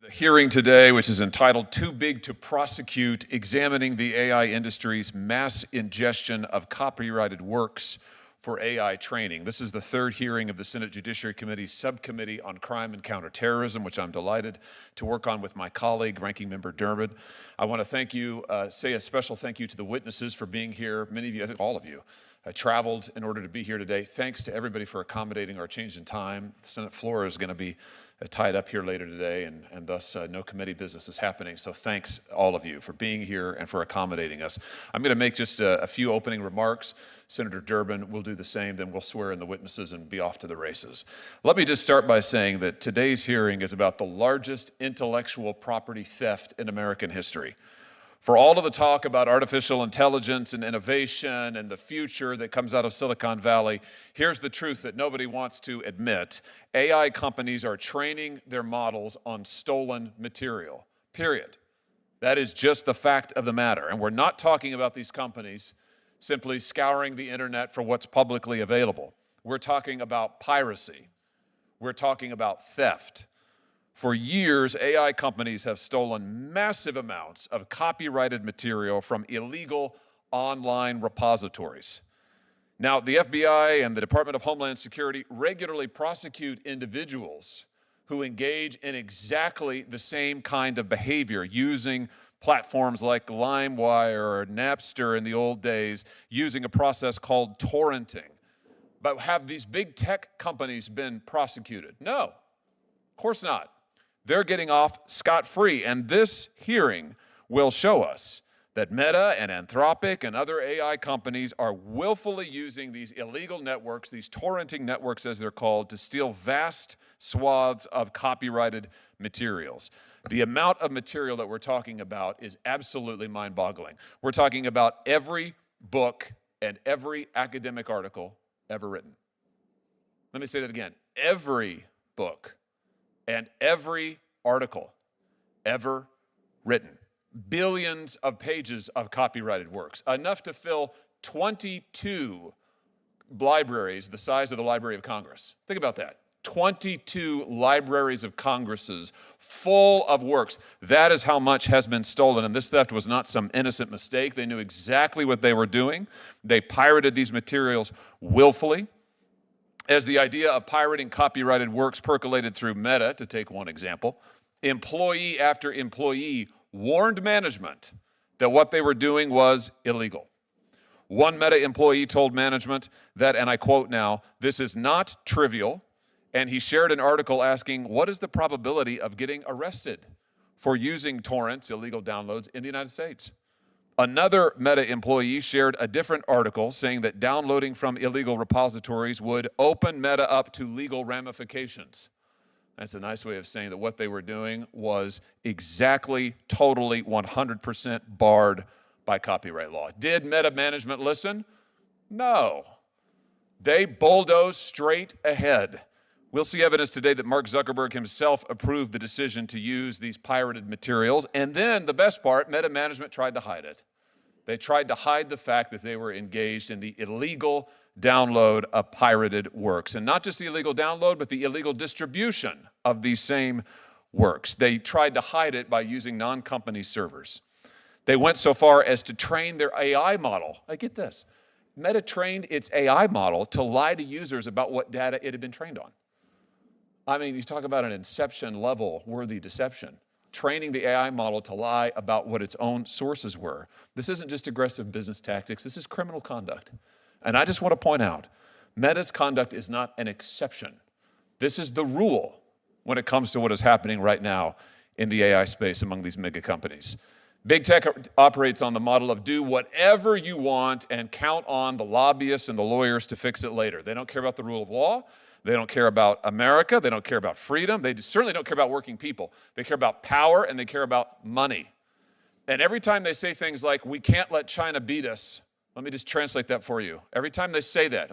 The hearing today, which is entitled Too Big to Prosecute, examining the AI industry's mass ingestion of copyrighted works for AI training. This is the third hearing of the Senate Judiciary Committee's Subcommittee on Crime and Counterterrorism, which I'm delighted to work on with my colleague, Ranking Member Durbin. I want to thank you, say a special thank you to the witnesses for being here. Many of you, I think all of you, traveled in order to be here today. Thanks to everybody for accommodating our change in time. The Senate floor is going to be tied up here later today, and thus no committee business is happening. So thanks all of you for being here and for accommodating us. I'm going to make just a few opening remarks. Senator Durbin will do the same, then we'll swear in the witnesses and be off to the races. Let me just start by saying that today's hearing is about the largest intellectual property theft in American history. For all of the talk about artificial intelligence and innovation and the future that comes out of Silicon Valley, here's the truth that nobody wants to admit. AI companies are training their models on stolen material, period. That is just the fact of the matter. And we're not talking about these companies simply scouring the internet for what's publicly available. We're talking about piracy. We're talking about theft. For years, AI companies have stolen massive amounts of copyrighted material from illegal online repositories. Now, the FBI and the Department of Homeland Security regularly prosecute individuals who engage in exactly the same kind of behavior, using platforms like LimeWire or Napster in the old days, using a process called torrenting. But have these big tech companies been prosecuted? No, of course not. They're getting off scot-free, and this hearing will show us that Meta and Anthropic and other AI companies are willfully using these illegal networks, these torrenting networks as they're called, to steal vast swaths of copyrighted materials. The amount of material that we're talking about is absolutely mind-boggling. We're talking about every book and every academic article ever written. Let me say that again. Every book and every article ever written. Billions of pages of copyrighted works, enough to fill 22 libraries the size of the Library of Congress. Think about that. 22 libraries of Congresses full of works. That is how much has been stolen, and this theft was not some innocent mistake. They knew exactly what they were doing. They pirated these materials willfully. As the idea of pirating copyrighted works percolated through Meta, to take one example, employee after employee warned management that what they were doing was illegal. One Meta employee told management that, and I quote now, "This is not trivial," and he shared an article asking, what is the probability of getting arrested for using torrents, illegal downloads, in the United States? Another Meta employee shared a different article saying that downloading from illegal repositories would open Meta up to legal ramifications. That's a nice way of saying that what they were doing was exactly, totally, 100% barred by copyright law. Did Meta management listen? No. They bulldozed straight ahead. We'll see evidence today that Mark Zuckerberg himself approved the decision to use these pirated materials. And then, the best part, Meta management tried to hide it. They tried to hide the fact that they were engaged in the illegal download of pirated works. And not just the illegal download, but the illegal distribution of these same works. They tried to hide it by using non-company servers. They went so far as to train their AI model. I get this. Meta trained its AI model to lie to users about what data it had been trained on. I mean, you talk about an Inception-level worthy deception. Training the AI model to lie about what its own sources were. This isn't just aggressive business tactics. This is criminal conduct. And I just want to point out, Meta's conduct is not an exception. This is the rule when it comes to what is happening right now in the AI space among these mega companies. Big tech operates on the model of do whatever you want and count on the lobbyists and the lawyers to fix it later. They don't care about the rule of law. They don't care about America. They don't care about freedom. They certainly don't care about working people. They care about power, and they care about money. And every time they say things like, we can't let China beat us, let me just translate that for you. Every time they say that,